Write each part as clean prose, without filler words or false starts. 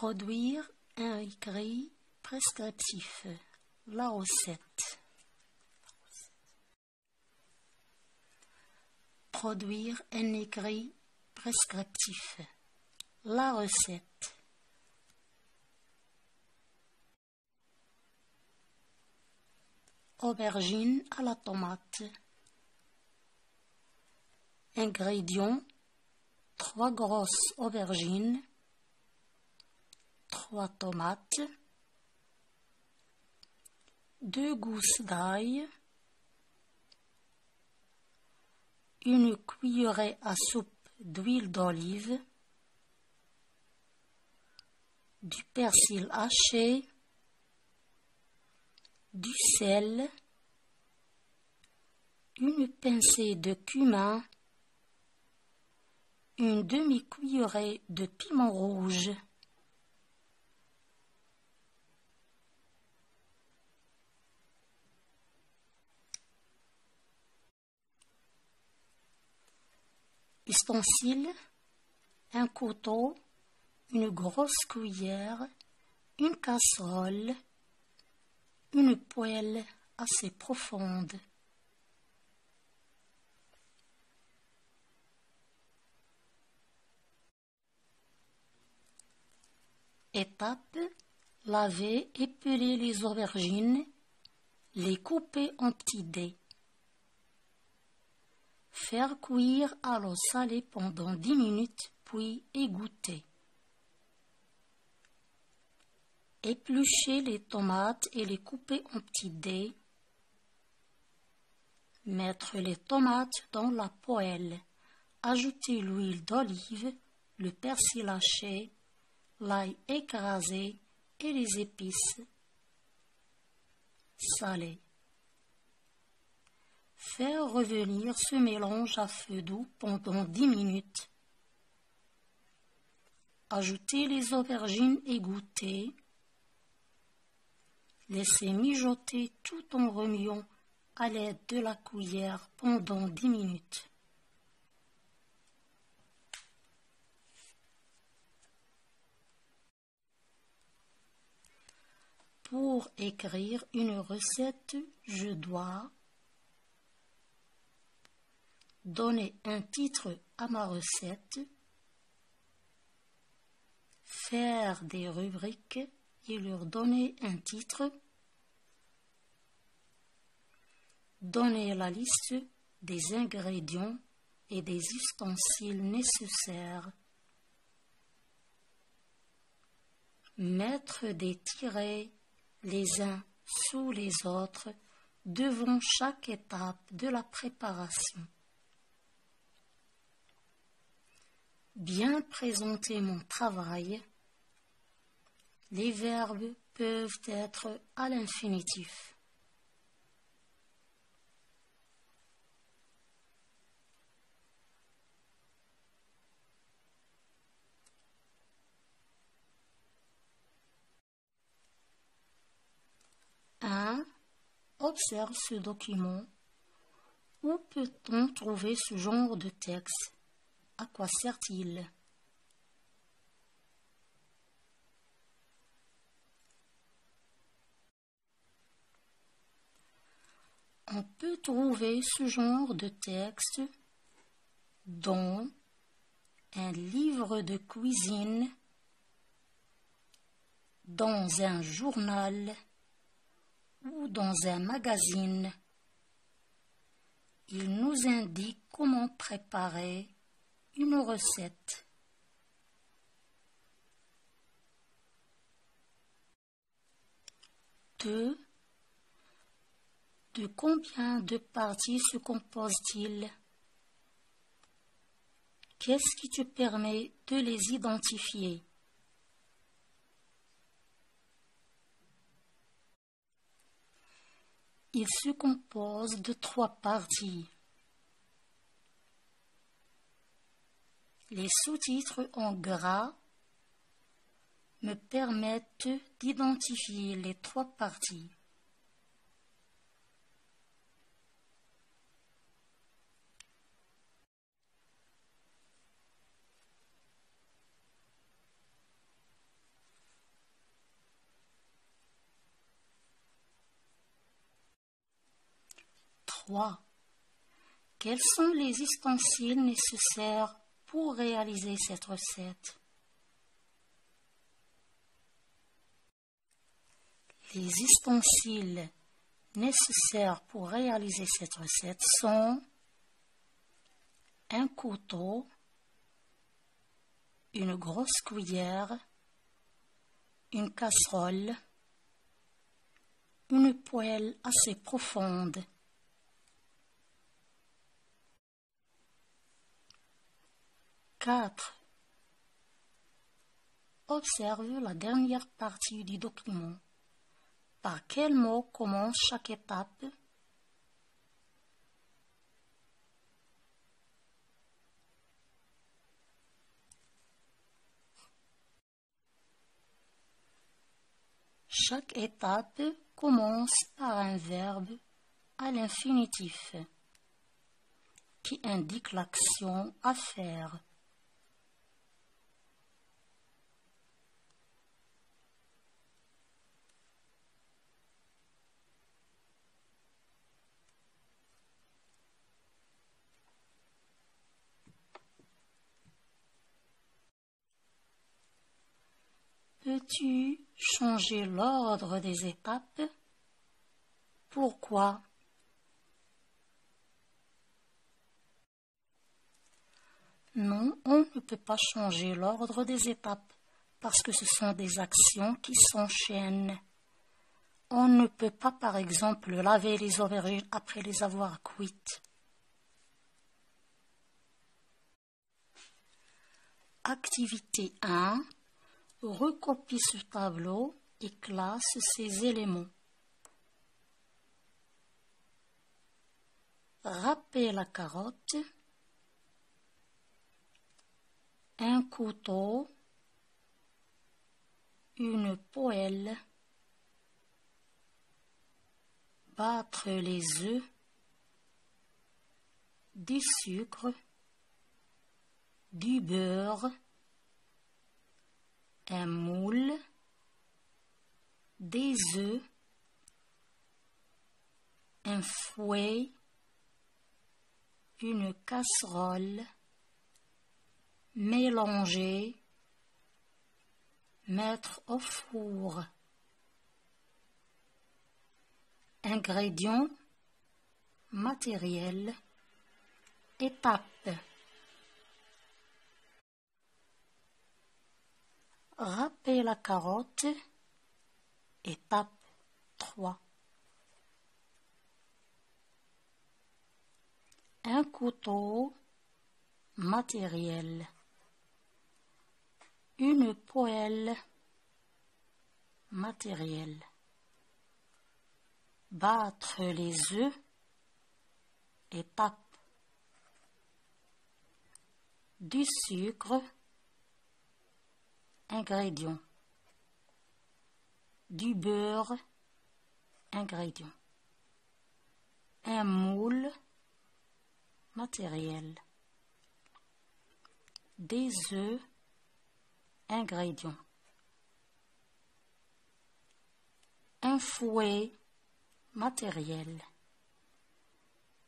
Produire un écrit prescriptif. La recette. Produire un écrit prescriptif. La recette. Aubergine à la tomate. Ingrédients: 3 grosses aubergines, 3 tomates, 2 gousses d'ail, une cuillerée à soupe d'huile d'olive, du persil haché, du sel, une pincée de cumin, une demi-cuillerée de piment rouge. Ustensiles: un couteau, une grosse cuillère, une casserole, une poêle assez profonde. Étape: laver et peler les aubergines, les couper en petits dés. Faire cuire à l'eau salée pendant 10 minutes, puis égoutter. Éplucher les tomates et les couper en petits dés. Mettre les tomates dans la poêle. Ajouter l'huile d'olive, le persil haché, l'ail écrasé et les épices. Saler. Faire revenir ce mélange à feu doux pendant 10 minutes. Ajouter les aubergines égouttées. Laisser mijoter tout en remuant à l'aide de la cuillère pendant 10 minutes. Pour écrire une recette, je dois donner un titre à ma recette, faire des rubriques et leur donner un titre, donner la liste des ingrédients et des ustensiles nécessaires, mettre des tirets les uns sous les autres devant chaque étape de la préparation. Bien présenter mon travail. Les verbes peuvent être à l'infinitif. Observe ce document. Où peut-on trouver ce genre de texte? À quoi sert-il? On peut trouver ce genre de texte dans un livre de cuisine, dans un journal ou dans un magazine. Il nous indique comment préparer une recette. De combien de parties se compose-t-il? Qu'est-ce qui te permet de les identifier? Il se compose de 3 parties. Les sous-titres en gras me permettent d'identifier les 3 parties. 3. Quels sont les ustensiles nécessaires pour réaliser cette recette? Les ustensiles nécessaires pour réaliser cette recette sont un couteau, une grosse cuillère, une casserole, une poêle assez profonde. Quatre. Observe la dernière partie du document. Par quel mot commence chaque étape? Chaque étape commence par un verbe à l'infinitif qui indique l'action à faire. Peux-tu changer l'ordre des étapes? Pourquoi? Non, on ne peut pas changer l'ordre des étapes parce que ce sont des actions qui s'enchaînent. On ne peut pas, par exemple, laver les aubergines après les avoir cuites. Activité 1. Recopie ce tableau et classe ces éléments. Râper la carotte, un couteau, une poêle, battre les œufs, du sucre, du beurre, un moule, des œufs, un fouet, une casserole, mélanger, mettre au four. Ingrédients, matériel, étape. Râper la carotte, étape 3. Un couteau, matériel. Une poêle, matériel. Battre les œufs, étape. Du sucre, ingrédients. Du beurre, ingrédients. Un moule, matériel. Des œufs, ingrédients. Un fouet, matériel.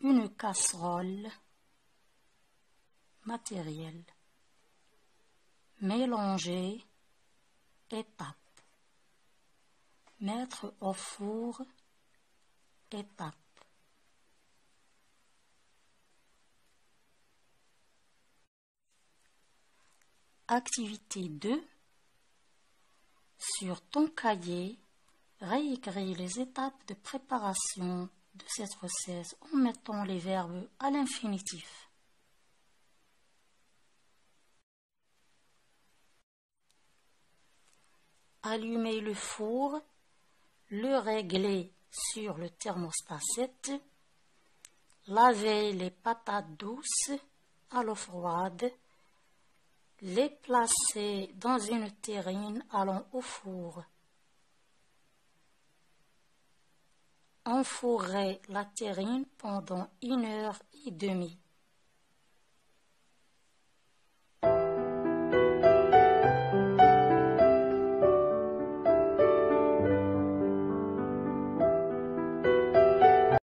Une casserole, matériel. Mélanger, étape. Mettre au four, étape. Activité 2. Sur ton cahier, réécris les étapes de préparation de cette recette en mettant les verbes à l'infinitif. Allumer le four, le régler sur le thermostat 7, laver les patates douces à l'eau froide, les placer dans une terrine allant au four. Enfourrer la terrine pendant 1 heure et demie.